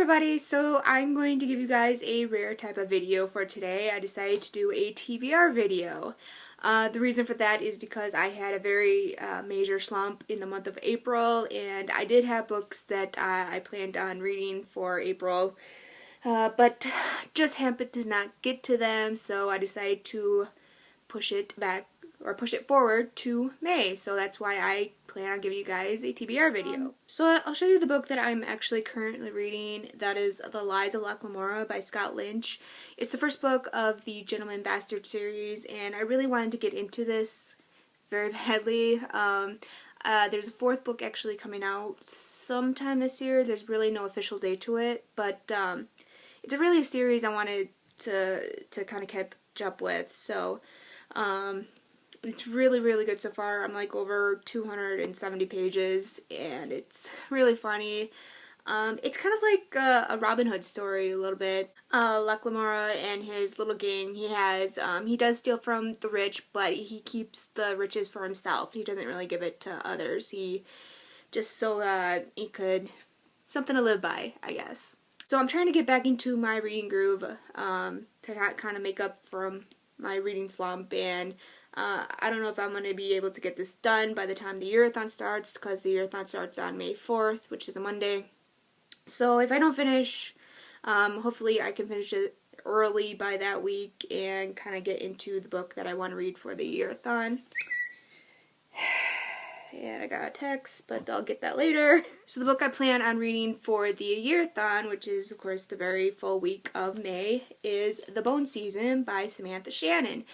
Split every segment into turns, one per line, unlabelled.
everybody, so I'm going to give you guys a rare type of video for today. I decided to do a TBR video. The reason for that is because I had a very major slump in the month of April, and I did have books that I planned on reading for April, but just happened to not get to them, so I decided to push it forward to May. So that's why I plan on giving you guys a TBR video. So I'll show you the book that I'm actually currently reading. That is The Lies of Loch Lamora by Scott Lynch. It's the first book of the Gentleman Bastard series, and I really wanted to get into this very badly. There's a fourth book actually coming out sometime this year. There's really no official date to it, but it's really a series I wanted to kind of catch up with. So it's really good so far. I'm like over 270 pages, and it's really funny. It's kind of like a Robin Hood story a little bit. Loch Lamora and his little gang he has, he does steal from the rich, but he keeps the riches for himself. He doesn't really give it to others. He just so he could, something to live by, I guess. So I'm trying to get back into my reading groove to kind of make up from my reading slump, and I don't know if I'm going to be able to get this done by the time the year-a-thon starts, because the year-a-thon starts on May 4th, which is a Monday. So if I don't finish, hopefully I can finish it early by that week and kind of get into the book that I want to read for the year-a-thon. And I got a text, but I'll get that later. So the book I plan on reading for the year-a-thon, which is of course the very full week of May, is The Bone Season by Samantha Shannon.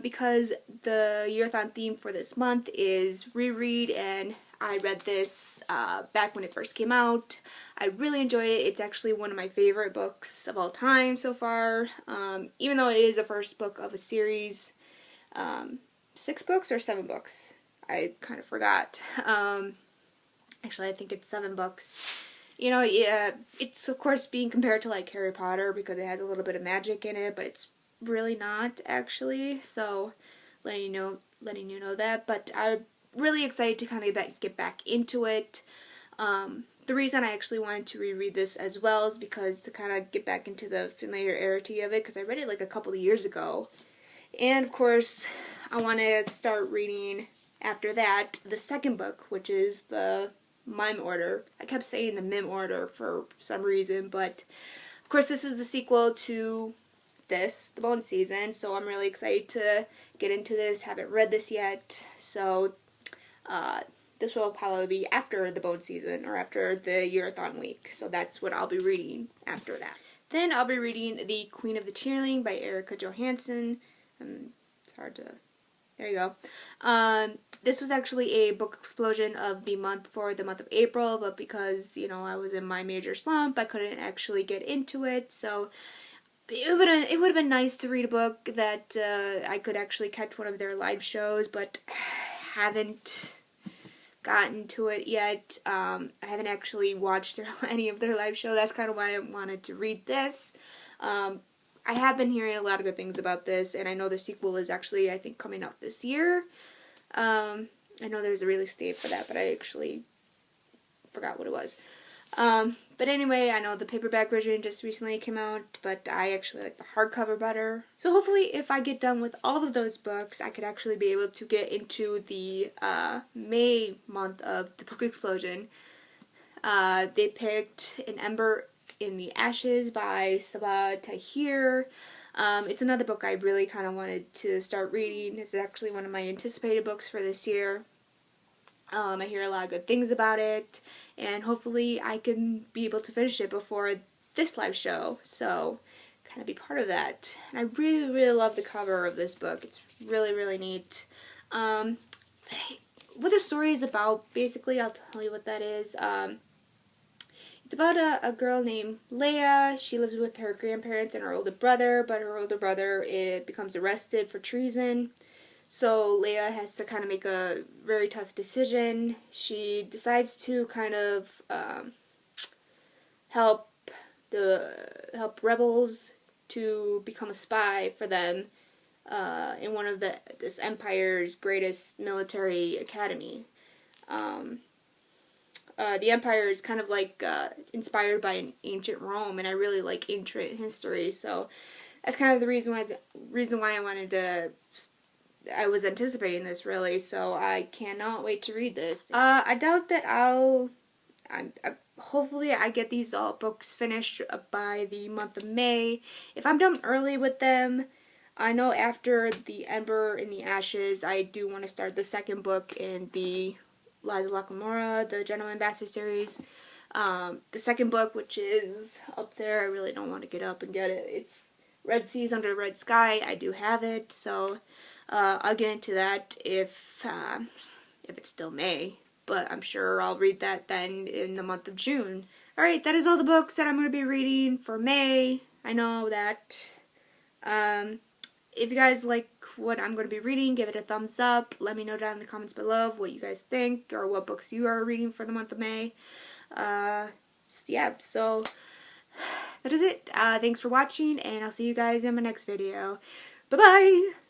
Because the year-a-thon theme for this month is reread, and I read this back when it first came out. I really enjoyed it. It's actually one of my favorite books of all time so far. Even though it is the first book of a series. 6 books or 7 books? I kind of forgot. Actually, I think it's 7 books. You know, yeah, it's of course being compared to like Harry Potter because it has a little bit of magic in it, but it's really not actually. So, letting you know that. But I'm really excited to kind of get back into it. The reason I actually wanted to reread this as well is because to kind of get back into the familiarity of it, because I read it like a couple of years ago. And of course, I want to start reading after that the second book, which is the Mime Order. I kept saying the Mime Order for some reason, but of course this is the sequel to this, The Bone Season, so I'm really excited to get into this. Haven't read this yet, so this will probably be after The Bone Season, or after the year-a-thon week, so that's what I'll be reading after that. Then I'll be reading The Queen of the Tearling by Erica Johansson. It's hard to... There you go. This was actually a book explosion of the month for the month of April, but because, you know, I was in my major slump, I couldn't actually get into it, so it would have been nice to read a book that I could actually catch one of their live shows, but haven't gotten to it yet. I haven't actually watched any of their live show. That's kind of why I wanted to read this. I have been hearing a lot of good things about this, and I know the sequel is actually, I think, coming out this year. I know there's a release date for that, but I actually forgot what it was. But anyway, I know the paperback version just recently came out, but I actually like the hardcover better. So hopefully if I get done with all of those books, I could actually be able to get into the May month of the book explosion. They picked an Ember in the Ashes by Sabah Tahir. It's another book I really kind of wanted to start reading. It's actually one of my anticipated books for this year. I hear a lot of good things about it, and hopefully I can be able to finish it before this live show, so kind of be part of that. And I really love the cover of this book. It's really neat. What the story is about, basically, I'll tell you what that is. It's about a girl named Leia. She lives with her grandparents and her older brother, but her older brother becomes arrested for treason. So Leia has to kind of make a very tough decision. She decides to kind of help rebels to become a spy for them in one of this empire's greatest military academy. the Empire is kind of like inspired by an ancient Rome, and I really like ancient history, so that's kind of the reason why I was anticipating this, really, so I cannot wait to read this. I doubt that hopefully I get these all books finished by the month of May. If I'm done early with them, I know after the Ember and the Ashes, I do want to start the second book in the Lies of Locke the Gentleman Bastard series. The second book, which is up there, I really don't want to get up and get it. It's Red Seas Under Red Sky. I do have it, so I'll get into that if it's still May. But I'm sure I'll read that then in the month of June. Alright, that is all the books that I'm going to be reading for May. I know that. If you guys like what I'm going to be reading, give it a thumbs up. Let me know down in the comments below what you guys think or what books you are reading for the month of May. Yeah, so that is it. Thanks for watching, and I'll see you guys in my next video. Bye-bye!